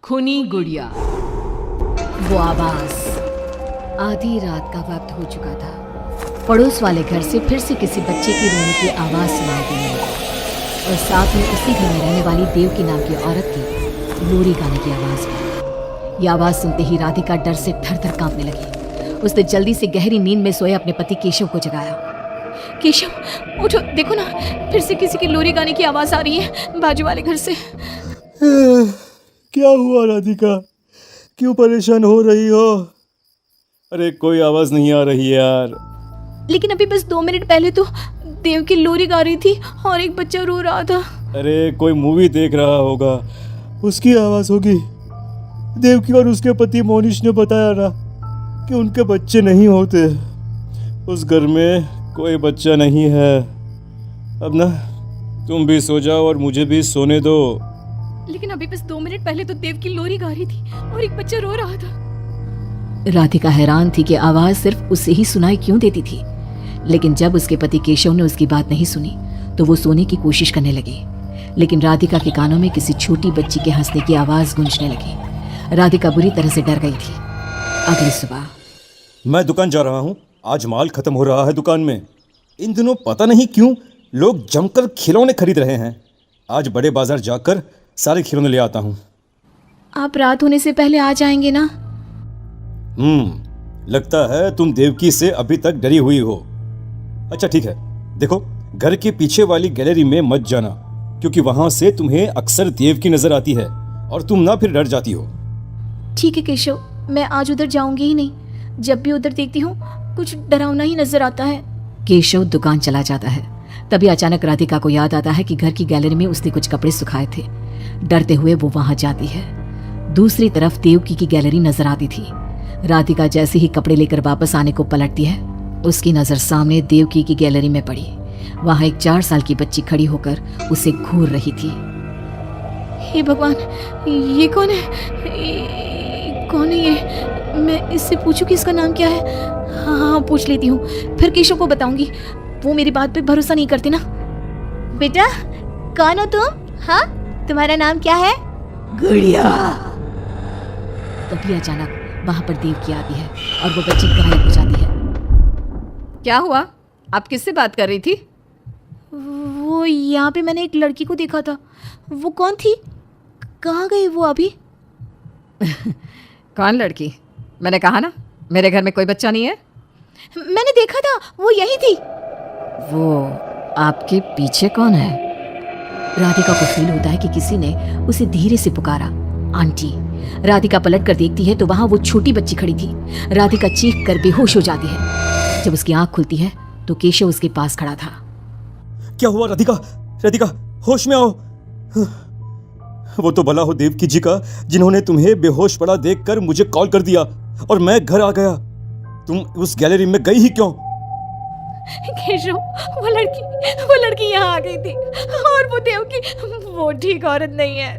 खूनी गुड़िया। वो आवाज। आधी रात का वक्त हो चुका था। पड़ोस वाले घर से फिर से किसी बच्चे की रोने की आवाज सुनाई देने लगी और साथ में उसी घर में रहने वाली देवकी नाम की औरत की लोरी गाने की आवाज भी। ये आवाज सुनते ही राधिका डर से थर-थर कांपने लगी। उसने जल्दी से गहरी नींद में सोए अपने पति केशव को जगाया। केशव उठो, देखो ना, फिर से किसी की लोरी गाने की आवाज आ रही है बाजू वाले घर से। क्या हुआ राधिका, क्यों परेशान हो रही हो? अरे कोई आवाज नहीं आ रही यार। लेकिन अभी बस 2 मिनट पहले तो देव की लोरी गा रही थी और एक बच्चा रो रहा था। अरे कोई मूवी देख रहा होगा, उसकी आवाज होगी। देवकी और उसके पति मोनिश ने बताया ना कि उनके बच्चे नहीं होते। उस घर में कोई बच्चा नहीं है। अब ना तुम भी सो जाओ और मुझे भी सोने दो। लेकिन अभी बस 2 मिनट पहले तो देव की लोरी गा रही थी और एक बच्चा रो रहा था। राधिका हैरान थी कि आवाज सिर्फ उसे ही सुनाई क्यों देती थी। लेकिन जब उसके पति केशव ने उसकी बात नहीं सुनी तो वो सोने की कोशिश करने लगी। लेकिन राधिका के कानों में किसी छोटी बच्ची के हंसने की आवाज गूंजने लगी। राधिका बुरी तरह से डर गई थी। अगली सुबह मैं दुकान जा रहा हूँ, आज माल खत्म हो रहा है दुकान में। इन दिनों पता नहीं क्यों लोग जमकर खिलौने खरीद रहे हैं। आज बड़े बाजार जाकर सारे खिलौने ले आता हूँ। आप रात होने से पहले आ जाएंगे ना? लगता है तुम देवकी से अभी तक डरी हुई हो। अच्छा ठीक है, देखो घर के पीछे वाली गैलरी में मत जाना, क्योंकि वहां से तुम्हें अक्सर देवकी नजर आती है और तुम ना फिर डर जाती हो। ठीक है केशव, मैं आज उधर जाऊंगी ही नहीं। जब भी उधर देखती हूँ कुछ डरावना ही नजर आता है। केशव दुकान चला जाता है। तभी अचानक राधिका को याद आता है कि घर की गैलरी में उसने कुछ कपड़े सुखाए थे। डरते हुए वो वहां जाती है। दूसरी तरफ देवकी की गैलरी नजर आती थी। राधिका जैसे ही कपड़े लेकर वापस आने को पलटती है, उसकी नजर सामने देवकी की गैलरी में पड़ी। वहां एक 4 साल की बच्ची खड़ी होकर उसे घूर रही थी। हे भगवान, ये कौन है? कौन है ये? मैं इससे पूछूं कि इसका नाम क्या है? हाँ, पूछ लेती हूँ, फिर केशव को बताऊंगी। वो मेरी बात पे भरोसा नहीं करती ना। बेटा, कौन हो तुम? हाँ, तुम्हारा नाम क्या है? गुड़िया। तभी अचानक वहां पर देवकी आती है और वो बच्ची गायब हो जाती है। क्या हुआ? आप किससे बात कर रही थी? वो यहाँ पे मैंने एक लड़की को देखा था। वो कौन थी? कहाँ गई वो अभी? कौन लड़की? मैंने कहा ना मेरे घर में कोई बच्चा नहीं है। मैंने देखा था, वो यही थी। वो आपके पीछे कौन है? राधिका को फील होता है कि किसी ने उसे धीरे से पुकारा, आंटी। राधिका पलट कर देखती है तो वहां वो छोटी बच्ची खड़ी थी। राधिका चीख कर बेहोश हो जाती है। जब उसकी आंख खुलती है तो केशव उसके पास खड़ा था। क्या हुआ राधिका? राधिका, होश में आओ। वो तो भला हो देवकी जी का, जिन्होंने तुम्हें बेहोश पड़ा देखकर मुझे कॉल कर दिया और मैं घर आ गया। तुम उस गैलरी में गई ही क्यों? केशव, वो लड़की यहाँ आ गई थी और वो देवकी, वो ठीक औरत नहीं है।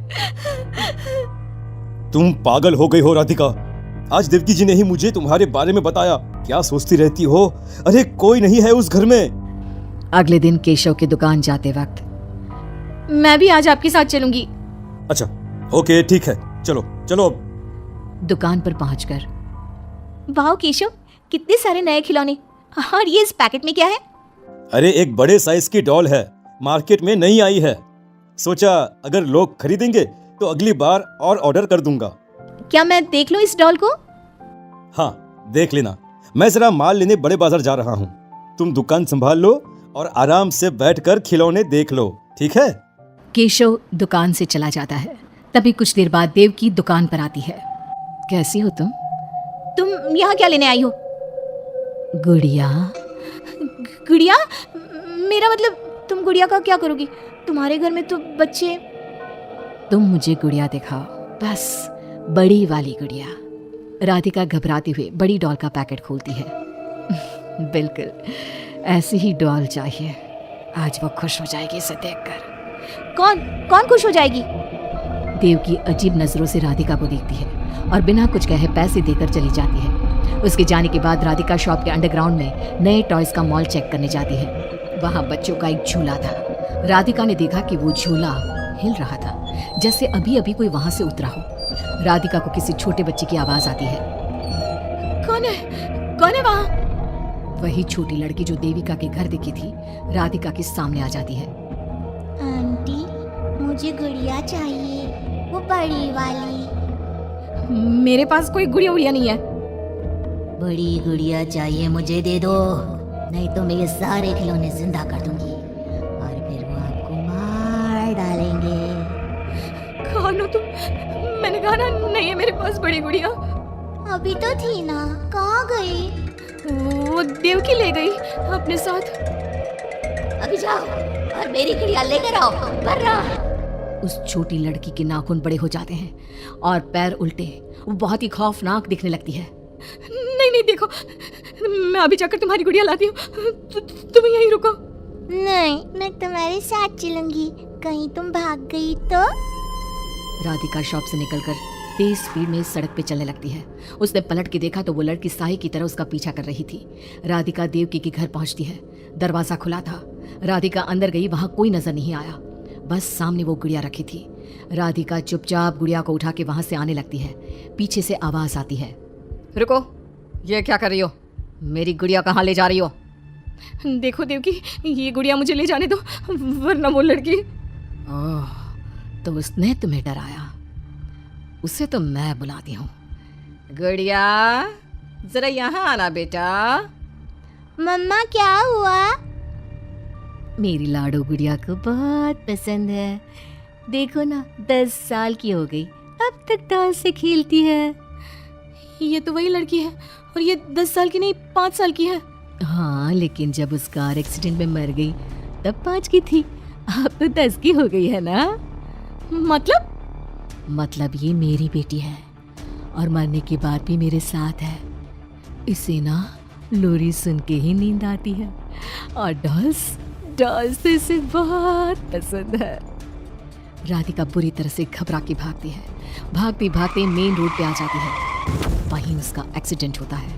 तुम पागल हो गई हो राधिका। आज देवकी जी ने ही मुझे तुम्हारे बारे में बताया। क्या सोचती रहती हो? अरे कोई नहीं है उस घर में। अगले दिन केशव की दुकान जाते वक्त, मैं भी आज आपके साथ चलूंगी। अच्छा ओके ठीक है, चलो चलो। दुकान पर पहुंचकर, वाह केशव, कितने सारे नए खिलौने। और ये इस पैकेट में क्या है? अरे एक बड़े साइज की डॉल है, मार्केट में नहीं आई है। सोचा अगर लोग खरीदेंगे तो अगली बार और ऑर्डर कर दूंगा। क्या मैं देख लूं इस डॉल को? हाँ देख लेना। मैं जरा माल लेने बड़े बाजार जा रहा हूँ। तुम दुकान संभाल लो और आराम से बैठकर खिलौने देख लो, ठीक है? केशव दुकान से चला जाता है। तभी कुछ देर बाद देवकी दुकान पर आती है। कैसी हो तुम? तुम यहाँ क्या लेने आई हो? गुड़िया? गुड़िया? मेरा मतलब तुम गुड़िया का क्या करोगी? तुम्हारे घर में तो बच्चे। तुम मुझे गुड़िया दिखाओ, बस बड़ी वाली गुड़िया। राधिका घबराते हुए बड़ी डॉल का पैकेट खोलती है। बिल्कुल ऐसी ही डॉल चाहिए। आज वो खुश हो जाएगी इसे देखकर। कौन खुश हो जाएगी? देवकी अजीब नजरों से राधिका को देखती है और बिना कुछ कहे पैसे देकर चली जाती है। उसके जाने के बाद राधिका शॉप के अंडरग्राउंड में नए टॉयज का मॉल चेक करने जाती है। वहां बच्चों का एक झूला था। राधिका ने देखा कि वो झूला हिल रहा था, जैसे अभी अभी कोई वहां से उतरा हो। राधिका को किसी छोटे बच्चे की आवाज आती है। कौन है वहाँ? वही छोटी लड़की जो देविका के घर दिखी थी राधिका के सामने आ जाती है। आंटी, मुझे गुड़िया चाहिए, वो बड़ी वाली। मेरे पास कोई गुड़िया उड़िया नहीं है। बड़ी गुड़िया चाहिए, मुझे दे दो, नहीं तो मैं ये सारे खिलौने जिंदा कर दूंगी और फिर वो आपको मार डालेंगे। कौन हो तुम? मैंने कहा ना नहीं है मेरे पास बड़ी गुड़िया। अभी तो थी ना, कहाँ गई? वो देवकी ले गई अपने साथ। अभी जाओ और मेरी गुड़िया लेकर आओ, वरना। उस छोटी लड़की के नाखून बड़े हो जाते हैं और पैर उल्टे, वो बहुत ही खौफनाक दिखने लगती है। नहीं देखो, मैं अभी जाकर तुम्हारी गुड़िया लाती हूँ, तुम यहीं रुको। नहीं, मैं तुम्हारे साथ चलूंगी, कहीं तुम भाग गई तो। राधिका शॉप से निकलकर तेज स्पीड में सड़क पे चलने लगती है। उसने पलट के देखा तो वो लड़की साही की तरह उसका पीछा कर रही थी। राधिका देवकी के घर पहुंचती है। दरवाजा खुला था। राधिका अंदर गई, वहां कोई नजर नहीं आया, बस सामने वो गुड़िया रखी थी। राधिका चुपचाप गुड़िया को उठा के वहां से आने लगती है। पीछे से आवाज आती है, रुको, ये क्या कर रही हो? मेरी गुड़िया कहाँ ले जा रही हो? देखो देवकी, ये गुड़िया मुझे ले जाने दो, वरना वो लड़की। ओह, तो उसने तुम्हें डराया? उसे तो मैं बुलाती हूँ। गुड़िया, जरा यहाँ आना बेटा। मम्मा, क्या हुआ? मेरी लाडो गुड़िया को बहुत पसंद है। देखो ना, 10 साल की हो गई, अब तक डॉल से खेलती है। ये तो वही लड़की है, और ये 10 साल की नहीं 5 साल की है। हाँ, लेकिन जब उस कार एक्सीडेंट में मर गई तब 5 की थी, अब तो 10 की हो गई है ना। मतलब ये मेरी बेटी है और मरने के बाद भी मेरे साथ है। इसे ना लोरी सुन के ही नींद आती है और डॉल्स तो इसे बहुत पसंद है। राधिका बुरी तरह से घबरा के भागती है। भागते भागते मेन रोड पे आ जाती है। वहीं उसका एक्सीडेंट होता है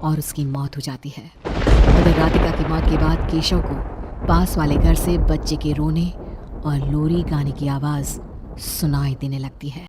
और उसकी मौत हो जाती है। उधर राधिका की मौत के बाद केशव को पास वाले घर से बच्चे के रोने और लोरी गाने की आवाज़ सुनाई देने लगती है।